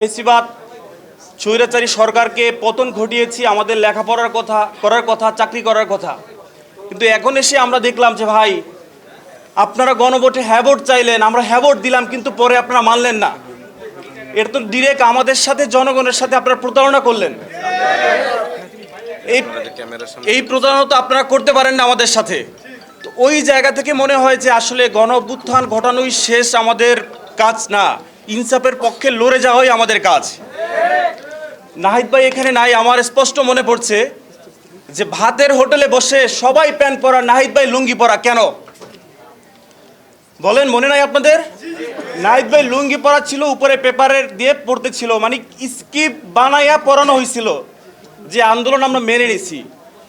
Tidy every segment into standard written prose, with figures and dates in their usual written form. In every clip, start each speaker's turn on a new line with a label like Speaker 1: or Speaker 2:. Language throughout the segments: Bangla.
Speaker 1: বেশিরভাগ স্বৈরাচারী সরকারকে পতন ঘটিয়েছি, আমাদের লেখাপড়ার কথা করার কথা, চাকরি করার কথা। কিন্তু এখন এসে আমরা দেখলাম যে ভাই, আপনারা গণভোটে হ্যাঁ ভোট চাইলেন, আমরা হ্যাঁ ভোট দিলাম, কিন্তু পরে আপনারা মানলেন না। এটা তো ডিরেক্ট আমাদের সাথে, জনগণের সাথে আপনারা প্রতারণা করলেন। এই প্রতারণা তো আপনারা করতে পারেন না আমাদের সাথে। তো ওই জায়গা থেকে মনে হয় যে আসলে গণ অভ্যুত্থান ঘটানোই শেষ আমাদের কাজ না, ইনসাফের পক্ষে লড়ে যাওয়াই আমাদের কাজ। নাহিদ ভাই এখানে নাই, আমার স্পষ্ট মনে পড়ছে যে ভাতের হোটেলে বসে সবাই প্যান্ট পরা, নাহিদ ভাই লুঙ্গি পরা কেন বলেন, মনে নাই আপনাদের? নাহিদ ভাই লুঙ্গি পরা ছিল, উপরে পেপারের দিয়ে পড়তে ছিল, মানে স্কিপ বানাইয়া পড়ানো হয়েছিল যে আন্দোলন আমরা মেনে নিছি।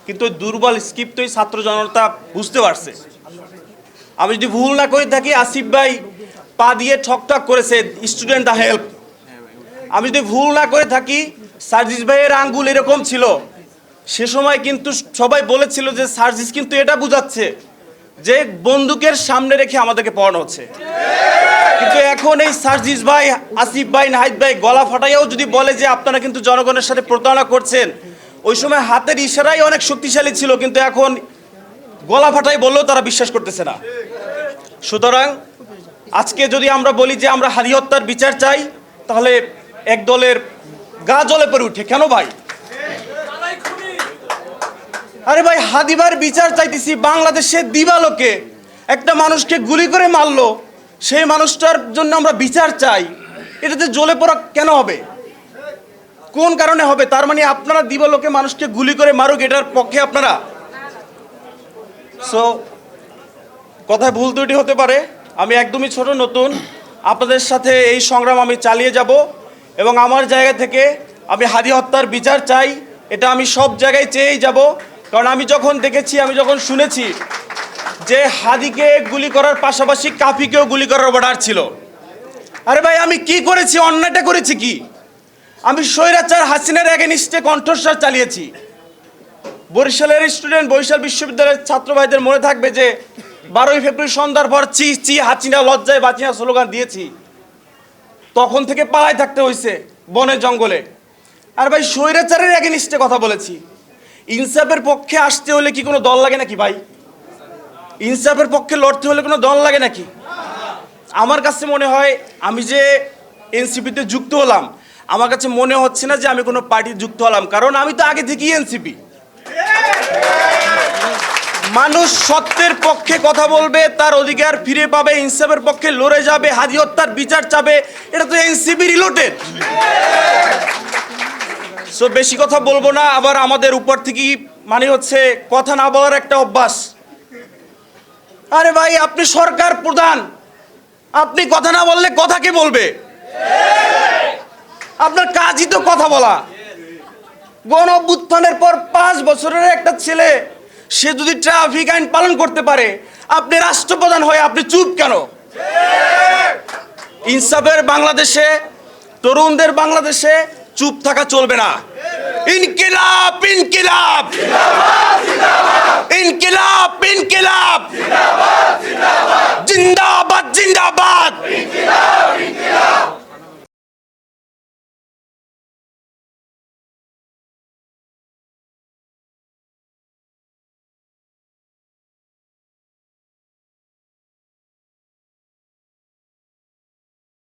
Speaker 1: কিন্তু ওই দুর্বল স্কিপ তো ছাত্র জনতা বুঝতে পারছে। আমি যদি ভুল না করে থাকি, আসিফ ভাই পা দিয়ে ঠকঠক করেছে স্টুডেন্ট দ্য হেল্প। আমি যদি ভুল না করে থাকি, সার্জিস ভাইয়ের আঙ্গুল এরকম ছিল। সে সময় কিন্তু সবাই বলেছিল যে সার্জিস কিন্তু এটা বুঝাচ্ছে যে বন্দুকের সামনে রেখে আমাদেরকে পড়ানো হচ্ছে। কিন্তু এখন এই সার্জিস ভাই, আসিফ ভাই, নাহিদ ভাই গলা ফাটাইয়াও যদি বলে যে আপনারা কিন্তু জনগণের সাথে প্রতারণা করছেন, ওই সময় হাতের ইশারাই অনেক শক্তিশালী ছিল, কিন্তু এখন গলা ফাটাই বললেও তারা বিশ্বাস করতেছে না। সুতরাং আজকে যদি আমরা বলি যে আমরা হাদি হত্যার বিচার চাই, তাহলে এক দলের গা জ্বলে পড়ে উঠে, কেন ভাই? আরে ভাই, হাদিবার বিচার চাইতেছি, বাংলাদেশে দিবালোকে একটা মানুষকে গুলি করে মারলো, সেই মানুষটার জন্য আমরা বিচার চাই। এটাতে জ্বলে পড়া কেন হবে? কোন কারণে হবে? তার মানে আপনারা দিবালোকে মানুষকে গুলি করে মারুক, এটার পক্ষে আপনারা? সো কথায় ভুল ত্রুটি হতে পারে, আমি একদমই ছোট, নতুন। আপনাদের সাথে এই সংগ্রাম আমি চালিয়ে যাব এবং আমার জায়গা থেকে আমি হাদি হত্যার বিচার চাই। এটা আমি সব জায়গায় চেয়েই যাব, কারণ আমি যখন দেখেছি, আমি যখন শুনেছি যে হাদিকে গুলি করার পাশাপাশি কাফিকেও গুলি করার অর্ডার ছিল। আরে ভাই, আমি কি করেছি? অন্যায়টা করেছি কি? আমি স্বৈরাচার হাসিনার এগেনিস্টে কণ্ঠস্বর চালিয়েছি। বরিশালের স্টুডেন্ট, বরিশাল বিশ্ববিদ্যালয়ের ছাত্র ভাইদের মনে থাকবে যে 12ই ফেব্রুয়ারি সন্ধ্যার পর চি চি হাসিনা লজ্জায় বাঁচিনা স্লোগান দিয়েছি। তখন থেকে পালায় থাকতে হয়েছে বনে জঙ্গলে। আর ভাই, স্বৈরাচারের এগেনিস্টে কথা বলেছি। ইনসাফের পক্ষে আসতে হলে কি কোনো দল লাগে নাকি ভাই? ইনসাফের পক্ষে লড়তে হলে কোনো দল লাগে নাকি? আমার কাছে মনে হয়, আমি যে এনসিপিতে যুক্ত হলাম, আমার কাছে মনে হচ্ছে না যে আমি কোনো পার্টি যুক্ত হলাম, কারণ আমি তো আগে থেকেই এনসিপি। মানুষ সত্যের পক্ষে কথা বলবে, তার অধিকার ফিরে পাবে, ইনসাফের পক্ষে লড়ে যাবে, হাদি হত্যার বিচার চাবে, এটা তো এনসিপি রিলেটেড। সো বেশি কথা বলবো না। আবার আমাদের উপর থেকে মানে হচ্ছে কথা না বলার একটা অভ্যাস। আরে ভাই, আপনি সরকার প্রধান, আপনি কথা না বললে কথা কে বলবে? আপনার কাজই তো কথা বলা। গণ অভ্যুত্থানের পর 5 বছরের একটা ছেলে, সে যদি ট্রাফিক আইন পালন করতে পারে, আপনি রাষ্ট্রপ্রধান হয়ে আপনি চুপ কেন? ইনসাফের বাংলাদেশে, তরুণদের বাংলাদেশে চুপ থাকা চলবে না। ইনকিলাব, ইনকিলাব, ইনকিলাব, ইনকিলাব, জিন্দাবাদ, জিন্দাবাদ।